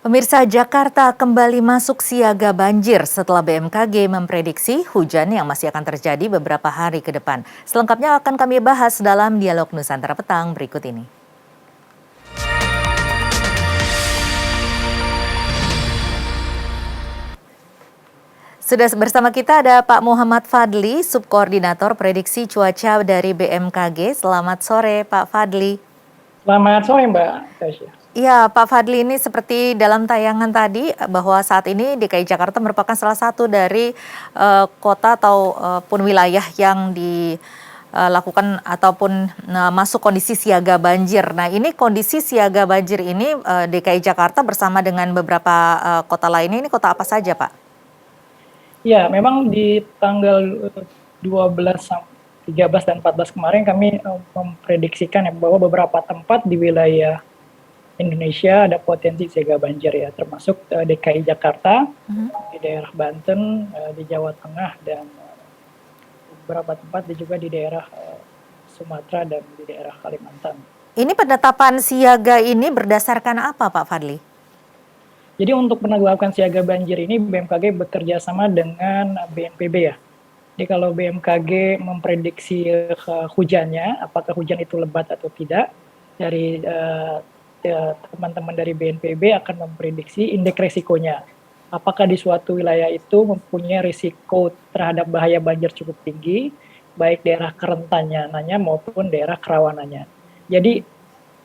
Pemirsa, Jakarta kembali masuk siaga banjir setelah BMKG memprediksi hujan yang masih akan terjadi beberapa hari ke depan. Selengkapnya akan kami bahas dalam Dialog Nusantara Petang berikut ini. Sudah bersama kita ada Pak Muhammad Fadli, Subkoordinator Prediksi Cuaca dari BMKG. Selamat sore Pak Fadli. Selamat sore Mbak Tasya. Iya, Pak Fadli, ini seperti dalam tayangan tadi bahwa saat ini DKI Jakarta merupakan salah satu dari kota ataupun wilayah yang dilakukan ataupun masuk kondisi siaga banjir. Nah, ini kondisi siaga banjir ini DKI Jakarta bersama dengan beberapa kota lainnya, ini kota apa saja, Pak? Ya, memang di tanggal 12, 13 dan 14 kemarin kami memprediksikan ya, bahwa beberapa tempat di wilayah Indonesia ada potensi siaga banjir ya, termasuk DKI Jakarta, di daerah Banten, di Jawa Tengah, dan beberapa tempat juga di daerah Sumatera dan di daerah Kalimantan. Ini penetapan siaga ini berdasarkan apa, Pak Fadli? Jadi untuk penanggulangan siaga banjir ini BMKG bekerja sama dengan BNPB ya. Jadi kalau BMKG memprediksi hujannya, apakah hujan itu lebat atau tidak, dari teman-teman dari BNPB akan memprediksi indeks risikonya. Apakah di suatu wilayah itu mempunyai risiko terhadap bahaya banjir cukup tinggi, baik daerah kerentanannya maupun daerah kerawanannya. Jadi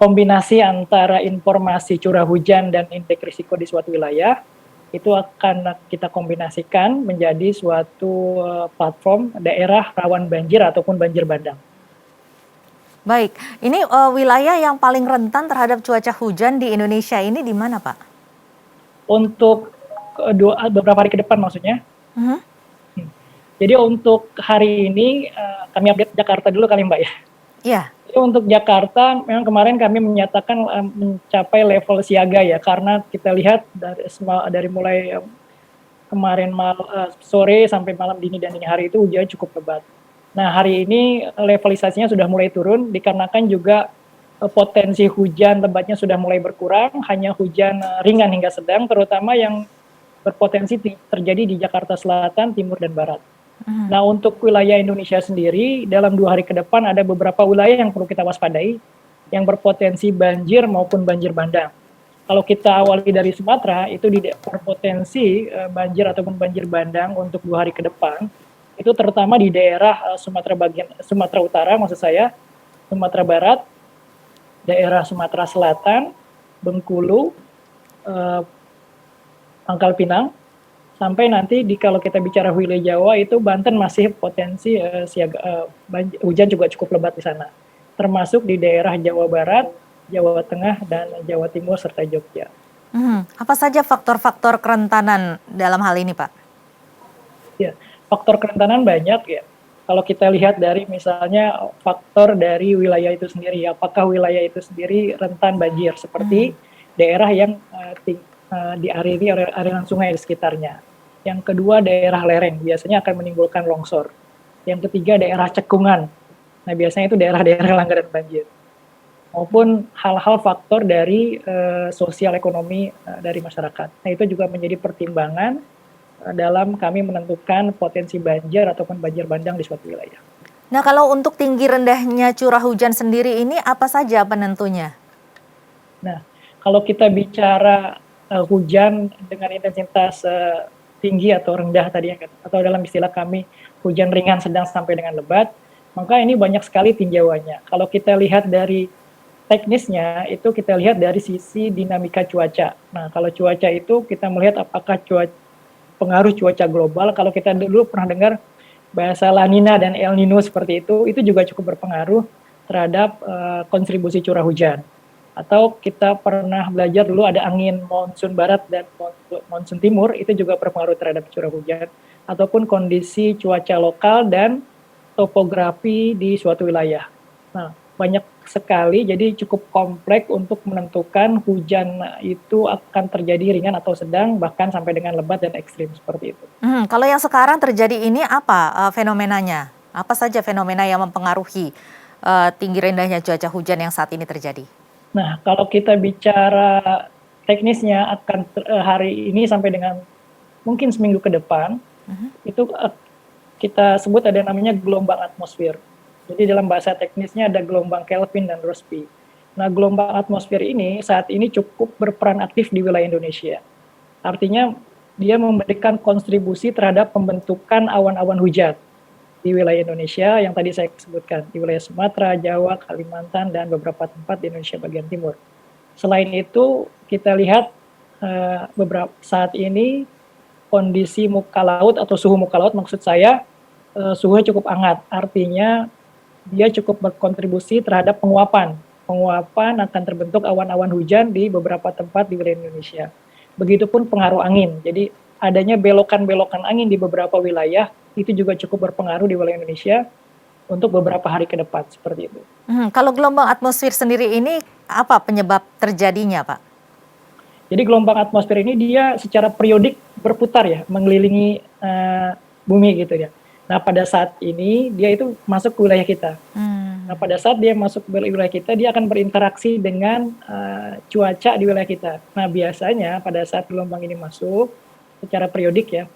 kombinasi antara informasi curah hujan dan indeks risiko di suatu wilayah itu akan kita kombinasikan menjadi suatu platform daerah rawan banjir ataupun banjir bandang. Baik, ini wilayah yang paling rentan terhadap cuaca hujan di Indonesia ini di mana, Pak? Untuk beberapa hari ke depan maksudnya. Jadi untuk hari ini kami update Jakarta dulu kali Mbak ya. Iya. Jadi untuk Jakarta memang kemarin kami menyatakan mencapai level siaga ya, karena kita lihat dari mulai kemarin sore sampai malam dini dan dini hari itu hujan cukup lebat. Nah hari ini levelisasinya sudah mulai turun dikarenakan juga potensi hujan lebatnya sudah mulai berkurang, hanya hujan ringan hingga sedang, terutama yang berpotensi terjadi di Jakarta Selatan, Timur, dan Barat. Nah untuk wilayah Indonesia sendiri dalam 2 hari ke depan ada beberapa wilayah yang perlu kita waspadai yang berpotensi banjir maupun banjir bandang. Kalau kita awali dari Sumatera itu berpotensi banjir ataupun banjir bandang untuk 2 hari ke depan itu terutama di daerah Sumatera Utara maksud saya, Sumatera Barat, daerah Sumatera Selatan, Bengkulu, Pangkal Pinang, sampai nanti kalau kita bicara wilayah Jawa itu Banten masih potensi hujan juga cukup lebat di sana, termasuk di daerah Jawa Barat, Jawa Tengah, dan Jawa Timur serta Jogja. Apa saja faktor-faktor kerentanan dalam hal ini, Pak? Ya, faktor kerentanan banyak ya. Kalau kita lihat dari misalnya faktor dari wilayah itu sendiri, apakah wilayah itu sendiri rentan banjir seperti daerah yang diairi oleh aliran sungai di sekitarnya. Yang kedua daerah lereng, biasanya akan menimbulkan longsor. Yang ketiga daerah cekungan, nah biasanya itu daerah-daerah langganan banjir. Maupun hal-hal faktor dari sosial ekonomi dari masyarakat. Nah itu juga menjadi pertimbangan dalam kami menentukan potensi banjir ataupun banjir bandang di suatu wilayah. Nah kalau untuk tinggi rendahnya curah hujan sendiri ini apa saja penentunya? Nah kalau kita bicara hujan dengan intensitas tinggi atau rendah tadi atau dalam istilah kami hujan ringan sedang sampai dengan lebat, maka ini banyak sekali tinjauannya. Kalau kita lihat dari teknisnya itu kita lihat dari sisi dinamika cuaca. Nah kalau cuaca itu kita melihat apakah pengaruh cuaca global. Kalau kita dulu pernah dengar bahasa La Nina dan El Nino seperti itu juga cukup berpengaruh terhadap kontribusi curah hujan. Atau kita pernah belajar dulu ada angin monsun barat dan monsun timur, itu juga berpengaruh terhadap curah hujan. Ataupun kondisi cuaca lokal dan topografi di suatu wilayah. Nah, banyak sekali, jadi cukup kompleks untuk menentukan hujan itu akan terjadi ringan atau sedang, bahkan sampai dengan lebat dan ekstrim seperti itu. Kalau yang sekarang terjadi ini apa fenomenanya? Apa saja fenomena yang mempengaruhi tinggi rendahnya cuaca hujan yang saat ini terjadi? Nah, kalau kita bicara teknisnya akan hari ini sampai dengan mungkin seminggu ke depan, itu kita sebut ada namanya gelombang atmosfer. Jadi dalam bahasa teknisnya ada gelombang Kelvin dan Rossby. Nah, gelombang atmosfer ini saat ini cukup berperan aktif di wilayah Indonesia. Artinya dia memberikan kontribusi terhadap pembentukan awan-awan hujan di wilayah Indonesia yang tadi saya sebutkan, di wilayah Sumatera, Jawa, Kalimantan, dan beberapa tempat di Indonesia bagian timur. Selain itu, kita lihat beberapa saat ini kondisi muka laut atau suhu muka laut maksud saya suhunya cukup hangat. Artinya dia cukup berkontribusi terhadap penguapan. Penguapan akan terbentuk awan-awan hujan di beberapa tempat di wilayah Indonesia. Begitupun pengaruh angin. Jadi adanya belokan-belokan angin di beberapa wilayah itu juga cukup berpengaruh di wilayah Indonesia untuk beberapa hari ke depan seperti itu. Kalau gelombang atmosfer sendiri ini apa penyebab terjadinya, Pak? Jadi gelombang atmosfer ini dia secara periodik berputar ya, mengelilingi bumi gitu ya. Nah, pada saat ini dia itu masuk ke wilayah kita. Nah, pada saat dia masuk ke wilayah kita, dia akan berinteraksi dengan cuaca di wilayah kita. Nah, biasanya pada saat gelombang ini masuk secara periodik ya,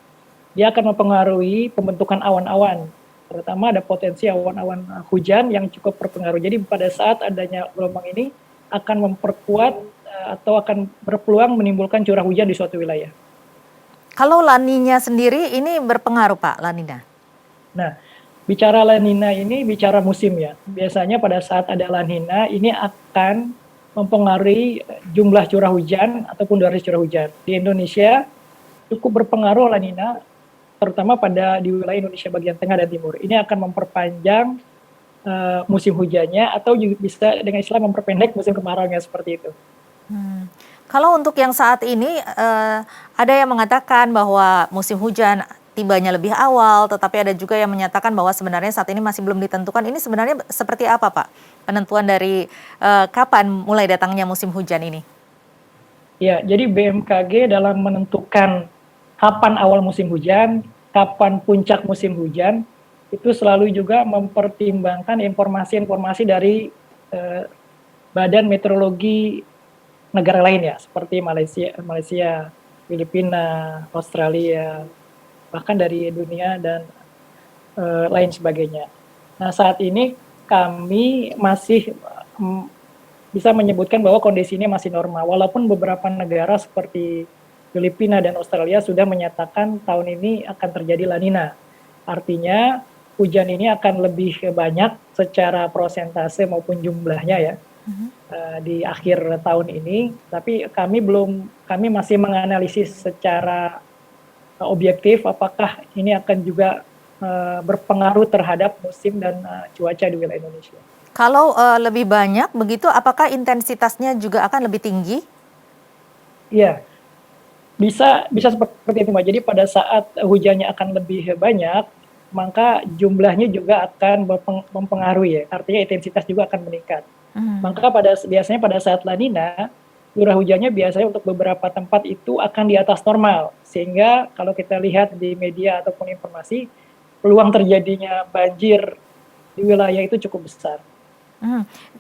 dia akan mempengaruhi pembentukan awan-awan. Terutama ada potensi awan-awan hujan yang cukup berpengaruh. Jadi pada saat adanya gelombang ini akan memperkuat atau akan berpeluang menimbulkan curah hujan di suatu wilayah. Kalau La Nina sendiri ini berpengaruh, Pak, La Nina? Nah, bicara La Nina ini bicara musim ya. Biasanya pada saat ada La Nina ini akan mempengaruhi jumlah curah hujan ataupun durasi curah hujan. Di Indonesia cukup berpengaruh La Nina, terutama di wilayah Indonesia bagian tengah dan timur. Ini akan memperpanjang musim hujannya atau juga bisa dengan istilah memperpendek musim kemaraunya seperti itu. Kalau untuk yang saat ini ada yang mengatakan bahwa musim hujan tibanya lebih awal, tetapi ada juga yang menyatakan bahwa sebenarnya saat ini masih belum ditentukan. Ini sebenarnya seperti apa, Pak? Penentuan dari kapan mulai datangnya musim hujan ini? Ya, jadi BMKG dalam menentukan kapan awal musim hujan, kapan puncak musim hujan, itu selalu juga mempertimbangkan informasi-informasi dari Badan Meteorologi negara lain ya, seperti Malaysia, Filipina, Australia, bahkan dari dunia dan lain sebagainya. Nah, saat ini kami masih bisa menyebutkan bahwa kondisi ini masih normal, walaupun beberapa negara seperti Filipina dan Australia sudah menyatakan tahun ini akan terjadi La Nina. Artinya hujan ini akan lebih banyak secara prosentase maupun jumlahnya ya. Di akhir tahun ini, tapi kami masih menganalisis secara objektif apakah ini akan juga berpengaruh terhadap musim dan cuaca di wilayah Indonesia. Kalau lebih banyak begitu, apakah intensitasnya juga akan lebih tinggi? Iya, bisa seperti itu Mbak. Jadi pada saat hujannya akan lebih banyak, maka jumlahnya juga akan mempengaruhi ya. Artinya intensitas juga akan meningkat. Maka biasanya pada saat La Nina, curah hujannya biasanya untuk beberapa tempat itu akan di atas normal. Sehingga kalau kita lihat di media ataupun informasi, peluang terjadinya banjir di wilayah itu cukup besar.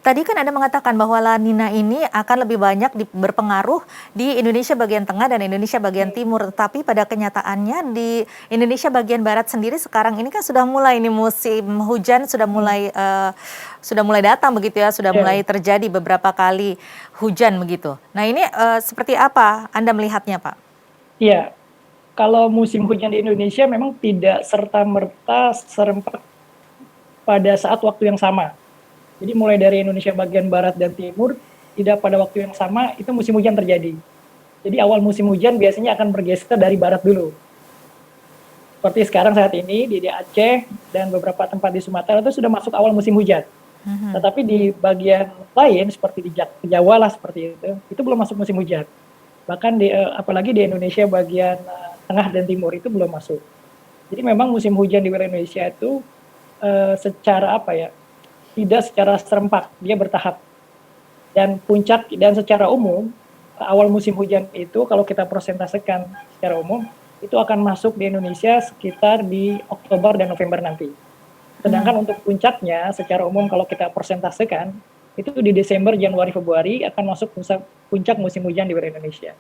Tadi kan Anda mengatakan bahwa La Nina ini akan lebih banyak berpengaruh di Indonesia bagian tengah dan Indonesia bagian timur. Tetapi pada kenyataannya di Indonesia bagian barat sendiri sekarang ini kan sudah mulai musim hujan sudah mulai datang begitu ya, sudah mulai terjadi beberapa kali hujan begitu. Nah ini seperti apa Anda melihatnya, Pak? Iya, kalau musim hujan di Indonesia memang tidak serta-merta serempak pada saat waktu yang sama. Jadi mulai dari Indonesia bagian barat dan timur, tidak pada waktu yang sama itu musim hujan terjadi. Jadi awal musim hujan biasanya akan bergeser dari barat dulu. Seperti sekarang saat ini di Aceh dan beberapa tempat di Sumatera itu sudah masuk awal musim hujan. Tetapi di bagian lain seperti di Jawa lah seperti itu belum masuk musim hujan. Bahkan apalagi di Indonesia bagian tengah dan timur itu belum masuk. Jadi memang musim hujan di wilayah Indonesia itu secara tidak secara serempak, dia bertahap. Dan puncak dan secara umum, awal musim hujan itu kalau kita persentasekan secara umum, itu akan masuk di Indonesia sekitar di Oktober dan November nanti. Sedangkan untuk puncaknya secara umum kalau kita persentasekan, itu di Desember, Januari, Februari akan masuk puncak musim hujan di wilayah Indonesia.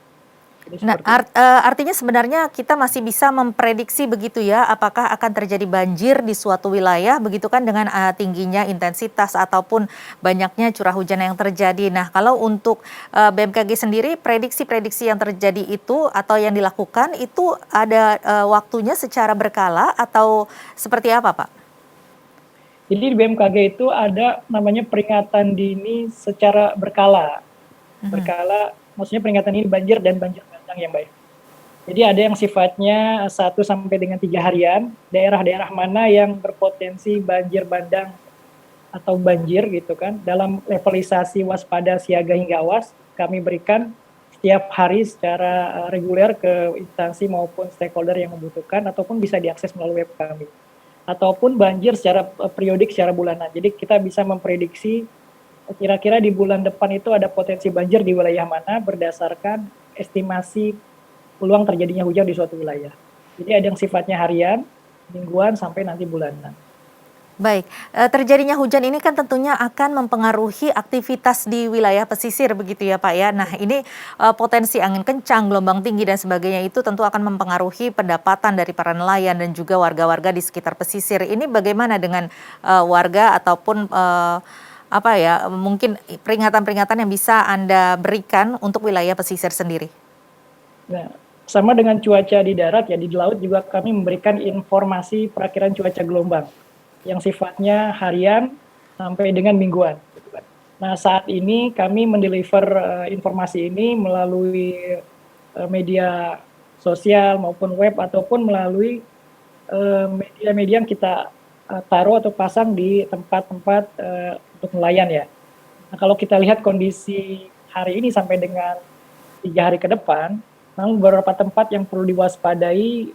Jadi Nah, seperti itu. artinya sebenarnya kita masih bisa memprediksi begitu ya, apakah akan terjadi banjir di suatu wilayah begitu kan dengan tingginya intensitas ataupun banyaknya curah hujan yang terjadi. Nah, kalau untuk BMKG sendiri prediksi-prediksi yang terjadi itu atau yang dilakukan itu ada waktunya secara berkala atau seperti apa, Pak? Jadi di BMKG itu ada namanya peringatan dini secara berkala. Mhm. Berkala maksudnya peringatan dini banjir dan banjir bandang yang baik. Jadi ada yang sifatnya 1 sampai dengan 3 harian, daerah-daerah mana yang berpotensi banjir bandang atau banjir gitu kan. Dalam levelisasi waspada, siaga hingga awas, kami berikan setiap hari secara reguler ke instansi maupun stakeholder yang membutuhkan ataupun bisa diakses melalui web kami. Ataupun banjir secara periodik secara bulanan. Jadi kita bisa memprediksi kira-kira di bulan depan itu ada potensi banjir di wilayah mana berdasarkan estimasi peluang terjadinya hujan di suatu wilayah. Jadi ada yang sifatnya harian, mingguan, sampai nanti bulanan. Baik, terjadinya hujan ini kan tentunya akan mempengaruhi aktivitas di wilayah pesisir begitu ya Pak ya. Nah ini potensi angin kencang, gelombang tinggi dan sebagainya itu tentu akan mempengaruhi pendapatan dari para nelayan dan juga warga-warga di sekitar pesisir. Ini bagaimana dengan warga ataupun apa ya, mungkin peringatan-peringatan yang bisa Anda berikan untuk wilayah pesisir sendiri? Nah, sama dengan cuaca di darat ya, di laut juga kami memberikan informasi perakiraan cuaca gelombang yang sifatnya harian sampai dengan mingguan. Gitu kan. Nah, saat ini kami mendeliver informasi ini melalui media sosial maupun web ataupun melalui media-media yang kita taruh atau pasang di tempat-tempat untuk nelayan ya. Nah, kalau kita lihat kondisi hari ini sampai dengan 3 hari ke depan, memang beberapa tempat yang perlu diwaspadai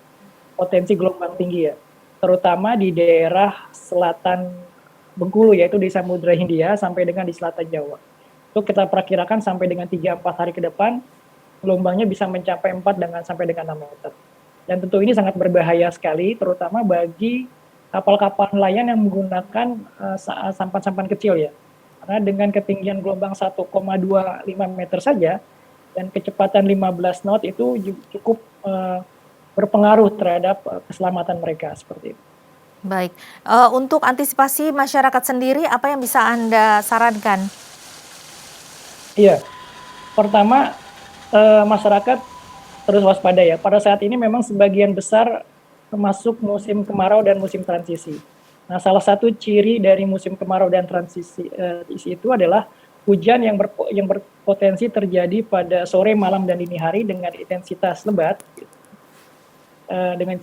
potensi gelombang tinggi ya, terutama di daerah selatan Bengkulu yaitu di Samudra Hindia sampai dengan di selatan Jawa. Itu kita perkirakan sampai dengan 3-4 hari ke depan gelombangnya bisa mencapai 4 sampai dengan 6 meter. Dan tentu ini sangat berbahaya sekali terutama bagi kapal-kapal nelayan yang menggunakan sampan-sampan kecil ya. Karena dengan ketinggian gelombang 1,25 meter saja dan kecepatan 15 knot itu cukup berpengaruh terhadap keselamatan mereka seperti itu. Baik, untuk antisipasi masyarakat sendiri apa yang bisa Anda sarankan? Iya, pertama masyarakat terus waspada ya. Pada saat ini memang sebagian besar termasuk musim kemarau dan musim transisi. Nah, salah satu ciri dari musim kemarau dan transisi itu adalah hujan yang berpotensi terjadi pada sore, malam, dan dini hari dengan intensitas lebat. Dengan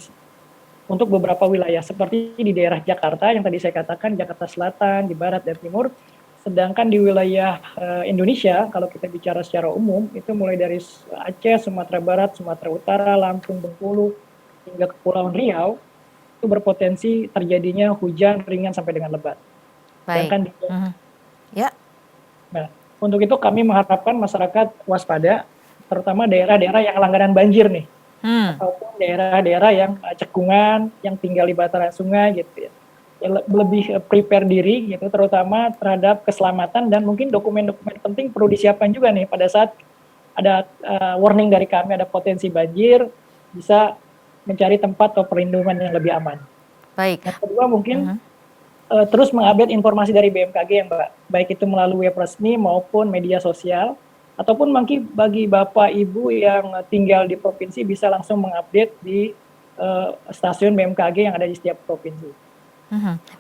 untuk beberapa wilayah seperti di daerah Jakarta yang tadi saya katakan, Jakarta Selatan, di barat dan timur. Sedangkan di wilayah Indonesia, kalau kita bicara secara umum, itu mulai dari Aceh, Sumatera Barat, Sumatera Utara, Lampung, Bengkulu, hingga Kepulauan Riau, itu berpotensi terjadinya hujan ringan sampai dengan lebat. Baik, Sedangkan ya. nah, untuk itu kami mengharapkan masyarakat waspada, terutama daerah-daerah yang langganan banjir nih, Hmm. ataupun daerah-daerah yang cekungan, yang tinggal di bantaran sungai gitu ya. Lebih prepare diri gitu, terutama terhadap keselamatan dan mungkin dokumen-dokumen penting perlu disiapkan juga nih pada saat ada warning dari kami ada potensi banjir, bisa mencari tempat atau perlindungan yang lebih aman. Baik. Yang kedua mungkin terus mengupdate informasi dari BMKG ya Mbak, baik itu melalui web resmi maupun media sosial, ataupun mungkin bagi Bapak Ibu yang tinggal di provinsi bisa langsung mengupdate di stasiun BMKG yang ada di setiap provinsi.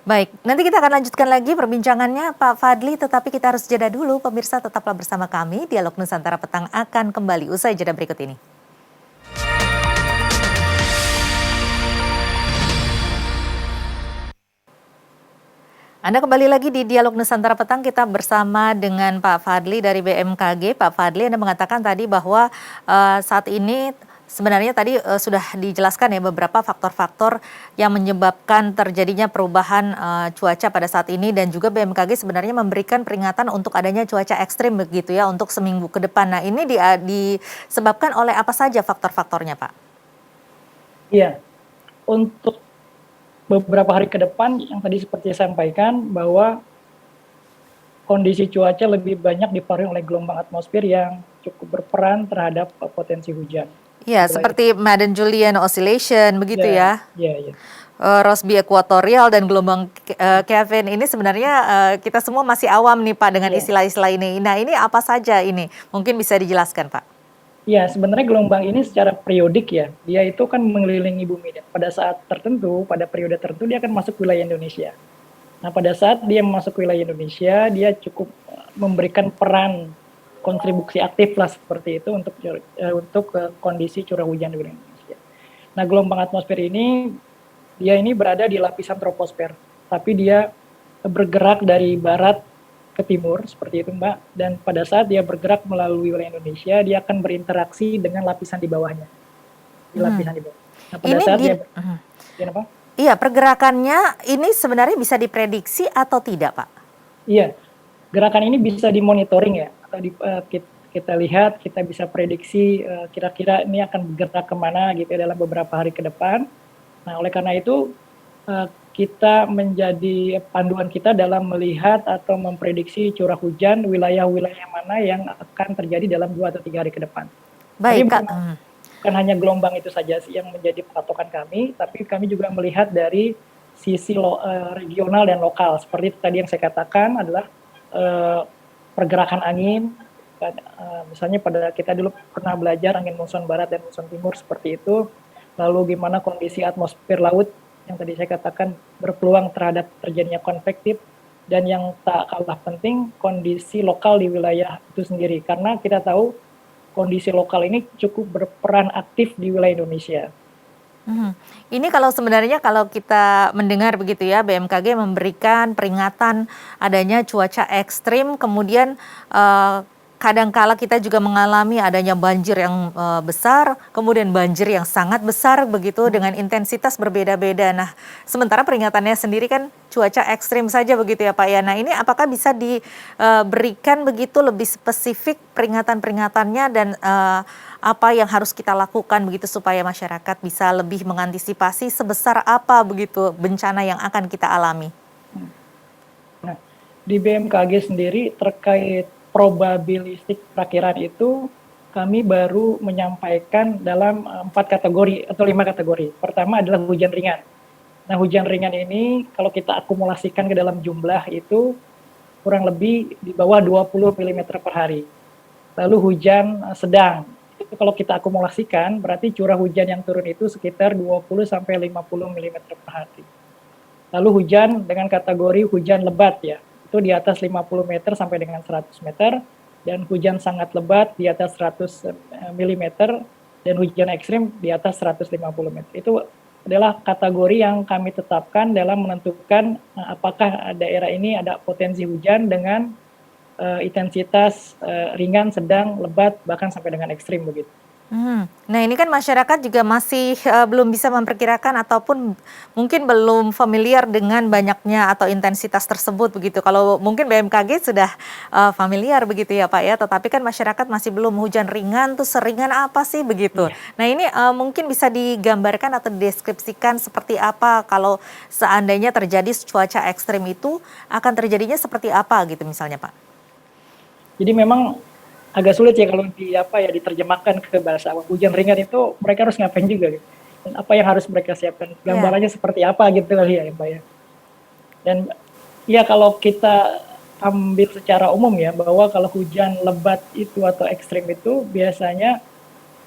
Baik, nanti kita akan lanjutkan lagi perbincangannya Pak Fadli, tetapi kita harus jeda dulu. Pemirsa tetaplah bersama kami, Dialog Nusantara Petang akan kembali usai jeda berikut ini. Anda kembali lagi di Dialog Nusantara Petang, kita bersama dengan Pak Fadli dari BMKG. Pak Fadli, Anda mengatakan tadi bahwa saat ini sebenarnya tadi sudah dijelaskan ya beberapa faktor-faktor yang menyebabkan terjadinya perubahan cuaca pada saat ini dan juga BMKG sebenarnya memberikan peringatan untuk adanya cuaca ekstrim begitu ya untuk seminggu ke depan. Nah ini disebabkan oleh apa saja faktor-faktornya Pak? Iya, untuk beberapa hari ke depan yang tadi seperti saya sampaikan bahwa kondisi cuaca lebih banyak dipengaruhi oleh gelombang atmosfer yang cukup berperan terhadap potensi hujan Iya, di wilayah. seperti Madden-Julian Oscillation begitu Ya, ya. ya, ya. Rossby ekuatorial dan gelombang Kevin ini sebenarnya kita semua masih awam nih Pak dengan Ya. istilah-istilah ini. Nah ini apa saja ini? Mungkin bisa dijelaskan Pak. Ya, sebenarnya gelombang ini secara periodik ya, dia itu kan mengelilingi bumi dan pada saat tertentu, pada periode tertentu dia akan masuk wilayah Indonesia. Nah, pada saat dia masuk wilayah Indonesia, dia cukup memberikan peran kontribusi aktif lah seperti itu untuk kondisi curah hujan di wilayah Indonesia. Nah, gelombang atmosfer ini dia ini berada di lapisan troposfer, tapi dia bergerak dari barat ke timur seperti itu Mbak, dan pada saat dia bergerak melalui wilayah Indonesia, dia akan berinteraksi dengan lapisan di bawahnya, di lapisan di bawah. Nah, pada Ini saat di, dia, apa? Iya, pergerakannya ini sebenarnya bisa diprediksi atau tidak Pak? Iya, gerakan ini bisa dimonitoring ya, atau kita lihat, kita bisa prediksi kira-kira ini akan bergerak kemana gitu ya dalam beberapa hari ke depan. Nah, oleh karena itu kita menjadi panduan kita dalam melihat atau memprediksi curah hujan wilayah-wilayah mana yang akan terjadi dalam 2 atau 3 hari ke depan. Tapi Baik Kak. bukan hanya gelombang itu saja sih yang menjadi patokan kami, tapi kami juga melihat dari sisi regional dan lokal. Seperti tadi yang saya katakan adalah pergerakan angin. Misalnya pada kita dulu pernah belajar angin monsun barat dan monsun timur seperti itu. Lalu gimana kondisi atmosfer laut yang tadi saya katakan berpeluang terhadap terjadinya konvektif, dan yang tak kalah penting kondisi lokal di wilayah itu sendiri, karena kita tahu kondisi lokal ini cukup berperan aktif di wilayah Indonesia. Ini kalau sebenarnya kalau kita mendengar begitu ya, BMKG memberikan peringatan adanya cuaca ekstrim, kemudian kadangkala kita juga mengalami adanya banjir yang besar, kemudian banjir yang sangat besar begitu dengan intensitas berbeda-beda. Nah, sementara peringatannya sendiri kan cuaca ekstrim saja begitu ya Pak ya. Nah, ini apakah bisa diberikan begitu lebih spesifik peringatan-peringatannya dan apa yang harus kita lakukan begitu supaya masyarakat bisa lebih mengantisipasi sebesar apa begitu bencana yang akan kita alami? Nah, di BMKG sendiri terkait probabilistik perakiran itu kami baru menyampaikan dalam 4 kategori atau 5 kategori. Pertama adalah hujan ringan. Nah, hujan ringan ini kalau kita akumulasikan ke dalam jumlah itu kurang lebih di bawah 20 mm per hari. Lalu hujan sedang, itu kalau kita akumulasikan berarti curah hujan yang turun itu sekitar 20 sampai 50 mm per hari. Lalu hujan dengan kategori hujan lebat ya, itu di atas 50 meter sampai dengan 100 meter, dan hujan sangat lebat di atas 100 mm, dan hujan ekstrim di atas 150 meter. Itu adalah kategori yang kami tetapkan dalam menentukan apakah daerah ini ada potensi hujan dengan intensitas ringan, sedang, lebat, bahkan sampai dengan ekstrim begitu. Nah ini kan masyarakat juga masih belum bisa memperkirakan ataupun mungkin belum familiar dengan banyaknya atau intensitas tersebut begitu. Kalau mungkin BMKG sudah familiar begitu ya Pak ya, tetapi kan masyarakat masih belum hujan ringan tuh seringan apa sih begitu. Nah ini mungkin bisa digambarkan atau dideskripsikan seperti apa kalau seandainya terjadi cuaca ekstrim itu akan terjadinya seperti apa gitu misalnya Pak. Jadi memang agak sulit ya kalau diterjemahkan ke bahasa awam. Hujan ringan itu mereka harus ngapain juga gitu. Dan apa yang harus mereka siapkan, gambarannya seperti apa gitu kali ya Mbak ya. Dan ya kalau kita ambil secara umum ya, bahwa kalau hujan lebat itu atau ekstrim itu biasanya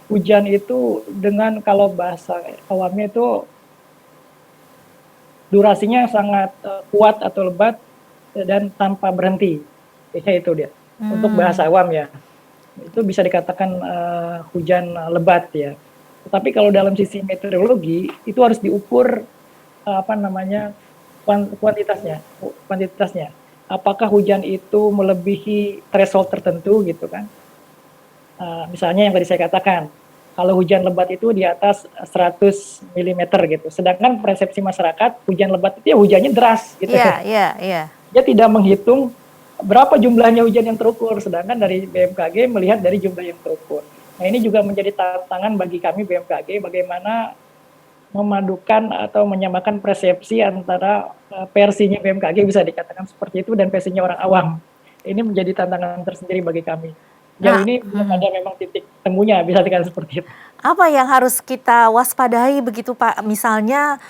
hujan itu dengan kalau bahasa awamnya itu durasinya sangat kuat atau lebat dan tanpa berhenti. Biasanya itu dia. Untuk bahasa awam ya. Itu bisa dikatakan hujan lebat ya. Tetapi kalau dalam sisi meteorologi itu harus diukur kuantitasnya. Apakah hujan itu melebihi threshold tertentu gitu kan? Misalnya yang tadi saya katakan, kalau hujan lebat itu di atas 100 mm gitu. Sedangkan persepsi masyarakat hujan lebat itu ya hujannya deras gitu. Iya. Dia tidak menghitung berapa jumlahnya hujan yang terukur, sedangkan dari BMKG melihat dari jumlah yang terukur. Nah ini juga menjadi tantangan bagi kami BMKG bagaimana memadukan atau menyamakan persepsi antara versinya BMKG bisa dikatakan seperti itu dan versinya orang awam. ini menjadi tantangan tersendiri bagi kami. Jauh Nah, ini belum ada memang titik temunya, bisa dikatakan seperti itu. apa yang harus kita waspadai begitu Pak? Misalnya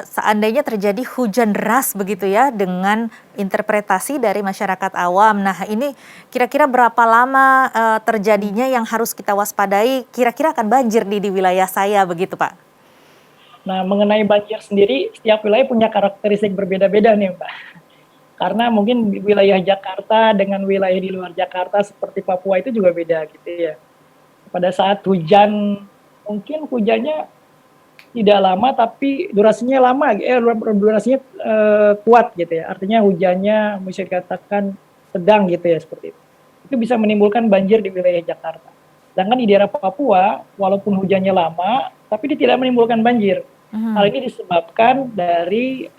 seandainya terjadi hujan deras begitu ya dengan interpretasi dari masyarakat awam. Nah ini kira-kira berapa lama terjadinya yang harus kita waspadai? Kira-kira akan banjir di wilayah saya begitu Pak? Nah, mengenai banjir sendiri, setiap wilayah punya karakteristik berbeda-beda nih, Mbak. Karena mungkin di wilayah Jakarta dengan wilayah di luar Jakarta seperti Papua itu juga beda gitu ya. Pada saat hujan, mungkin hujannya tidak lama tapi durasinya lama, durasinya kuat gitu ya. Artinya hujannya bisa dikatakan sedang gitu ya seperti itu. Itu bisa menimbulkan banjir di wilayah Jakarta. Sedangkan di daerah Papua, walaupun hujannya lama, tapi dia tidak menimbulkan banjir. Hal ini disebabkan dari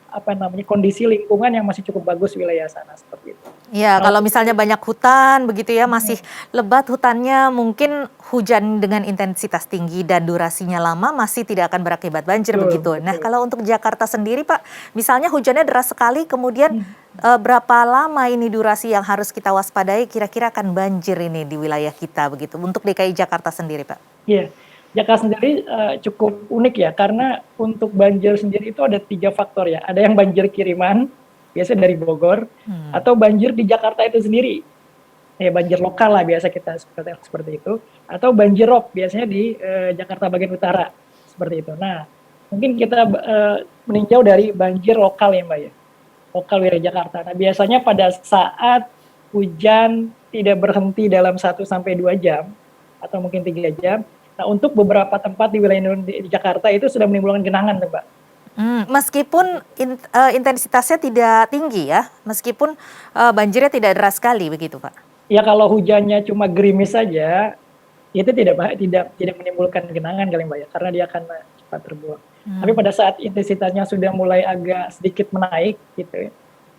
kondisi lingkungan yang masih cukup bagus wilayah sana seperti itu. Ya, Kalau kalau misalnya banyak hutan begitu ya, masih lebat hutannya, mungkin hujan dengan intensitas tinggi dan durasinya lama masih tidak akan berakibat banjir betul, begitu. Nah, betul. kalau untuk Jakarta sendiri Pak, misalnya hujannya deras sekali, kemudian berapa lama ini durasi yang harus kita waspadai kira-kira akan banjir ini di wilayah kita begitu, untuk DKI Jakarta sendiri Pak? Iya, Jakarta sendiri cukup unik ya, karena untuk banjir sendiri itu ada 3 faktor ya. Ada yang banjir kiriman, biasanya dari Bogor, atau banjir di Jakarta itu sendiri. Ya banjir lokal lah biasa kita seperti itu, atau banjir rob biasanya di Jakarta bagian utara, seperti itu. Nah, mungkin kita meninjau dari banjir lokal ya Mbak ya, lokal wilayah Jakarta. Nah, biasanya pada saat hujan tidak berhenti dalam 1 sampai 2 jam, atau mungkin 3 jam, nah untuk beberapa tempat di wilayah di Jakarta itu sudah menimbulkan genangan tuh Mbak. Meskipun intensitasnya tidak tinggi ya, meskipun banjirnya tidak deras sekali begitu Pak? Ya kalau hujannya cuma gerimis saja, itu tidak menimbulkan genangan kali Mbak ya, karena dia akan cepat terbuang. Tapi pada saat intensitasnya sudah mulai agak sedikit menaik gitu ya,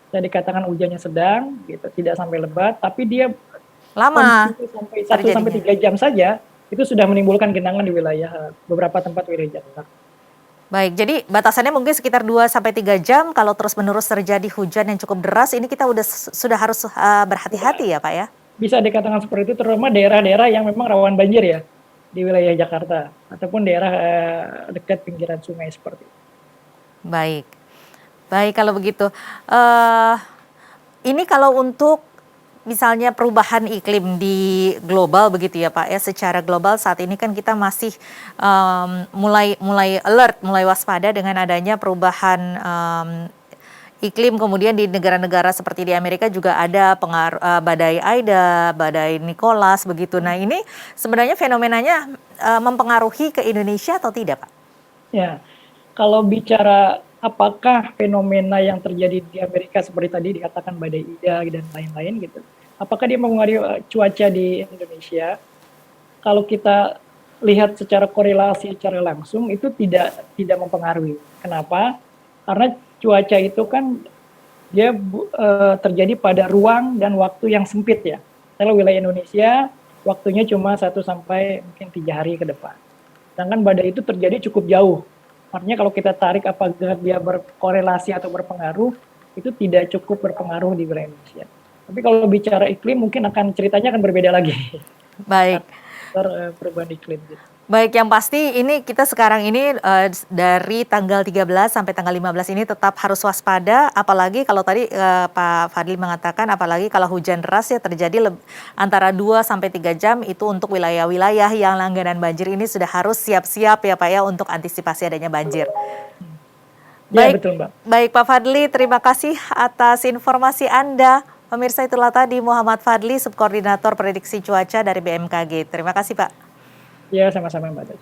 bisa dikatakan hujannya sedang gitu, tidak sampai lebat, tapi dia Lama konsisten sampai 1 sampai terjadinya. 3 jam saja, itu sudah menimbulkan genangan di wilayah beberapa tempat wilayah Jakarta. Baik, jadi batasannya mungkin sekitar 2 sampai 3 jam. Kalau terus-menerus terjadi hujan yang cukup deras, ini kita sudah harus berhati-hati ya Pak ya? Bisa dikatakan seperti itu, terutama daerah-daerah yang memang rawan banjir ya, di wilayah Jakarta, ataupun daerah dekat pinggiran sungai seperti itu. Baik, baik kalau begitu. Eh, ini kalau untuk misalnya perubahan iklim di global begitu ya Pak ya, secara global saat ini kan kita masih mulai alert, mulai waspada dengan adanya perubahan iklim, kemudian di negara-negara seperti di Amerika juga ada pengaruh badai Aida, badai Nicholas begitu. Nah ini sebenarnya fenomenanya mempengaruhi ke Indonesia atau tidak Pak? Ya, kalau bicara apakah fenomena yang terjadi di Amerika seperti tadi dikatakan badai Ida dan lain-lain gitu, apakah dia mempengaruhi cuaca di Indonesia? Kalau kita lihat secara korelasi secara langsung itu tidak mempengaruhi. Kenapa? Karena cuaca itu kan dia terjadi pada ruang dan waktu yang sempit ya. Kalau wilayah Indonesia waktunya cuma 1 sampai mungkin 3 hari ke depan. Sedangkan badai itu terjadi cukup jauh. Artinya kalau kita tarik apakah dia berkorelasi atau berpengaruh, itu tidak cukup berpengaruh di wilayah Indonesia. Tapi kalau bicara iklim mungkin ceritanya akan berbeda lagi. Baik. Perubahan iklim gitu. Baik, yang pasti ini kita sekarang ini dari tanggal 13 sampai tanggal 15 ini tetap harus waspada, apalagi kalau tadi Pak Fadli mengatakan apalagi kalau hujan deras ya terjadi antara 2 sampai 3 jam, itu untuk wilayah-wilayah yang langganan banjir ini sudah harus siap-siap ya Pak ya untuk antisipasi adanya banjir. Ya, Baik, betul Mbak. baik Pak Fadli, terima kasih atas informasi Anda. Pemirsa, itulah tadi Muhammad Fadli, Subkoordinator Prediksi Cuaca dari BMKG. Terima kasih Pak. Ya, sama-sama Mbak.